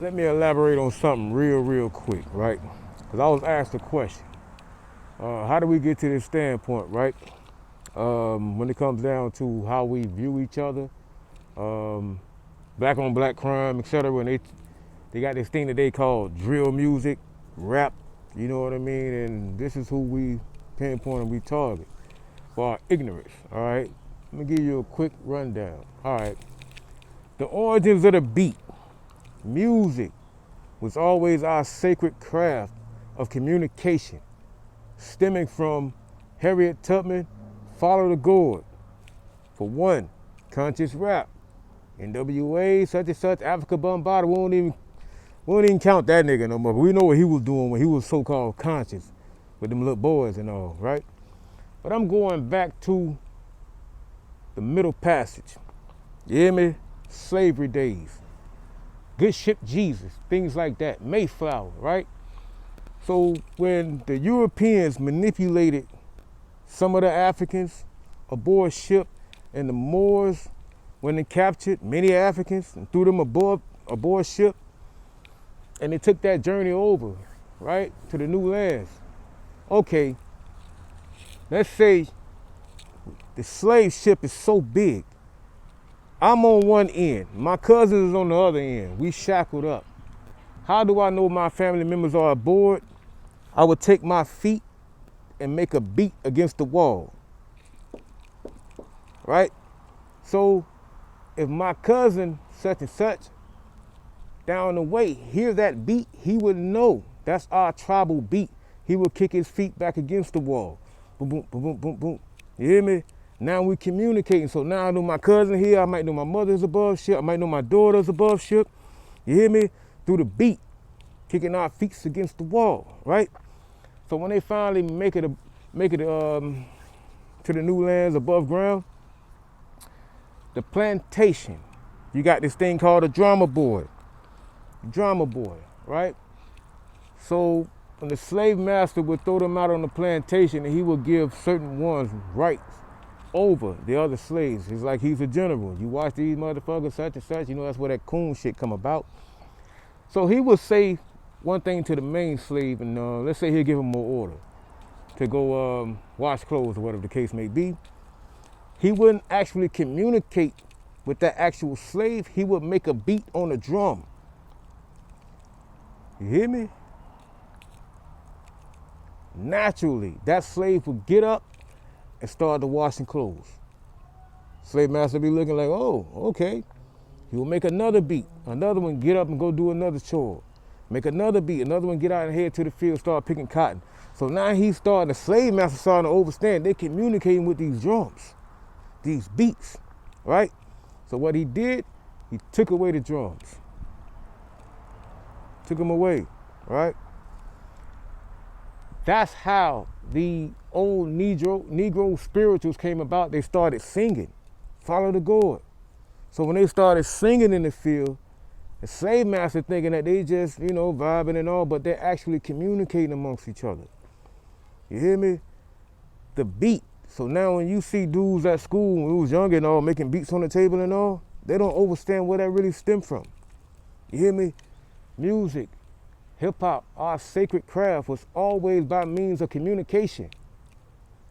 let me elaborate on something real quick, right? Because I was asked a question. How do we get to this standpoint, right? When it comes down to how we view each other, black on black crime, etc. When they got this thing that they call drill music, rap, you know what I mean? And this is who we pinpoint and we target for our ignorance, all right? Let me give you a quick rundown. All right, the origins of the beat, music, was always our sacred craft of communication, stemming from Harriet Tubman, Follow the Gourd. For one, conscious rap, NWA, such and such, Africa Bombada. We won't even count that nigga no more. But we know what he was doing when he was so-called conscious with them little boys and all, right? But I'm going back to the Middle Passage. You hear me? Slavery days. Good Ship Jesus, things like that. Mayflower, right? So when the Europeans manipulated some of the Africans aboard ship, and the Moors, when they captured many Africans and threw them aboard ship, and they took that journey over, right, to the new lands. Okay, let's say the slave ship is so big. I'm on one end, my cousin is on the other end. We shackled up. How do I know my family members are aboard? I would take my feet and make a beat against the wall, right? So if my cousin such and such down the way hear that beat, he would know that's our tribal beat. He would kick his feet back against the wall. Boom, boom, boom, boom, boom, boom. You hear me? Now we communicating. So now I know my cousin here. I might know my mother's above ship. I might know my daughter's above ship. You hear me? Through the beat, kicking our feet against the wall, right? So when they finally make it to the new lands above ground, the plantation, you got this thing called a drama board, right? So when the slave master would throw them out on the plantation, and he would give certain ones rights over the other slaves. It's like he's a general. You watch these motherfuckers, such and such, you know that's where that coon shit come about. So he would say one thing to the main slave, and let's say he'll give him more order to go wash clothes or whatever the case may be. He wouldn't actually communicate with that actual slave. He would make a beat on a drum. You hear me? Naturally, that slave would get up and start to washing clothes. Slave master be looking like, oh, okay. He will make another beat. Another one get up and go do another chore. Make another beat. Another one get out and head to the field, start picking cotton. So now the slave master starting to understand. They're communicating with these drums, these beats, right? So what he did, he took away the drums. Took them away, right? That's how the old Negro spirituals came about. They started singing, Follow the Gourd. So when they started singing in the field, the slave master thinking that they just, vibing and all, but they're actually communicating amongst each other. You hear me? The beat. So now when you see dudes at school when we was younger and all making beats on the table and all, they don't understand where that really stemmed from. You hear me? Music, hip-hop, our sacred craft was always by means of communication.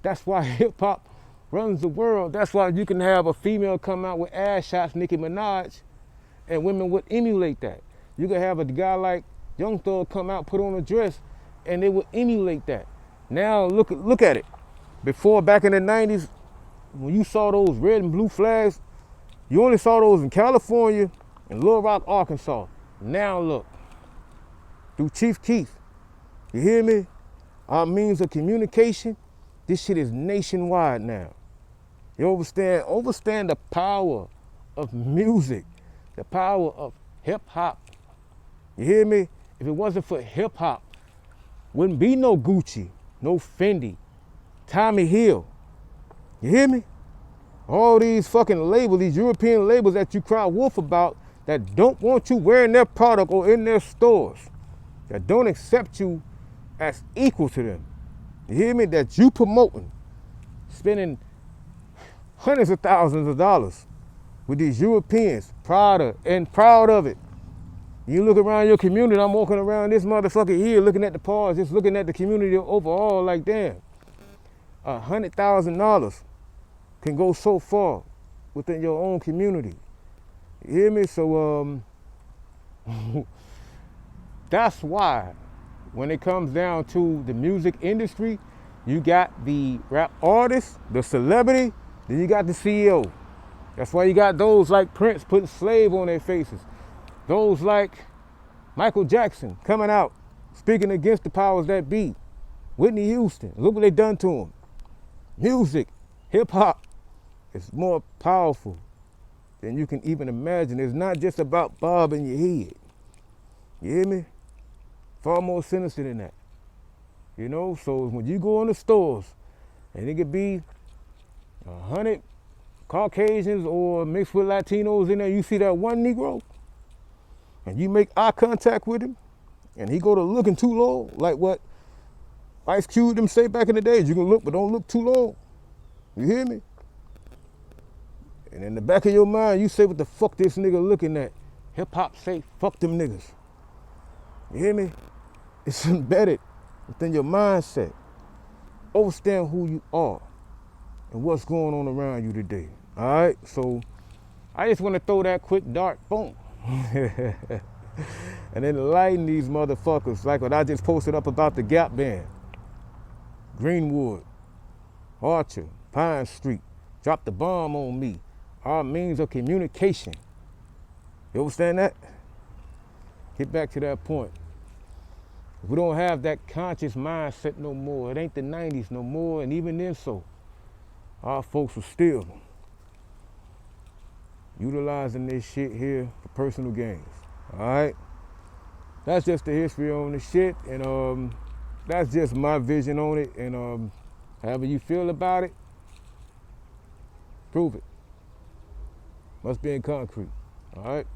That's why hip-hop runs the world. That's why you can have a female come out with ass shots, Nicki Minaj, and women would emulate that. You could have a guy like Young Thug come out, put on a dress, and they would emulate that. Now look at it. Before, back in the 90s, when you saw those red and blue flags, you only saw those in California and Little Rock, Arkansas. Now look, through Chief Keef, you hear me? Our means of communication, this shit is nationwide now. You understand the power of music, the power of hip hop. You hear me? If it wasn't for hip hop, wouldn't be no Gucci, no Fendi, Tommy Hill. You hear me? All these fucking labels, these European labels that you cry wolf about, that don't want you wearing their product or in their stores, that don't accept you as equal to them. You hear me? That you promoting, spending hundreds of thousands of dollars with these Europeans, proud of it. You look around your community, I'm walking around this motherfucker here looking at the pause, just looking at the community overall like damn. $100,000 can go so far within your own community. You hear me? So that's why when it comes down to the music industry, you got the rap artist, the celebrity, then you got the CEO. That's why you got those like Prince putting slave on their faces. Those like Michael Jackson coming out, speaking against the powers that be. Whitney Houston, look what they done to him. Music, hip hop is more powerful than you can even imagine. It's not just about bobbing your head. You hear me? Far more sinister than that. You know, so when you go in the stores and it could be 100 Caucasians or mixed with Latinos in there, you see that one Negro and you make eye contact with him and he go to looking too low, like what Ice Cube them say back in the days, you can look but don't look too low. You hear me? And in the back of your mind, you say, what the fuck this nigga looking at? Hip hop say, fuck them niggas. You hear me? It's embedded within your mindset. Understand who you are and what's going on around you today. All right? So I just want to throw that quick dart, boom. And then enlighten these motherfuckers, like what I just posted up about the Gap Band. Greenwood, Archer, Pine Street, dropped the bomb on me. Our means of communication. You understand that? Get back to that point. We don't have that conscious mindset no more. It ain't the 90s no more, and even then so, our folks are still utilizing this shit here for personal gains. All right? That's just the history on the shit, and that's just my vision on it, and however you feel about it, prove it. Must be in concrete. All right?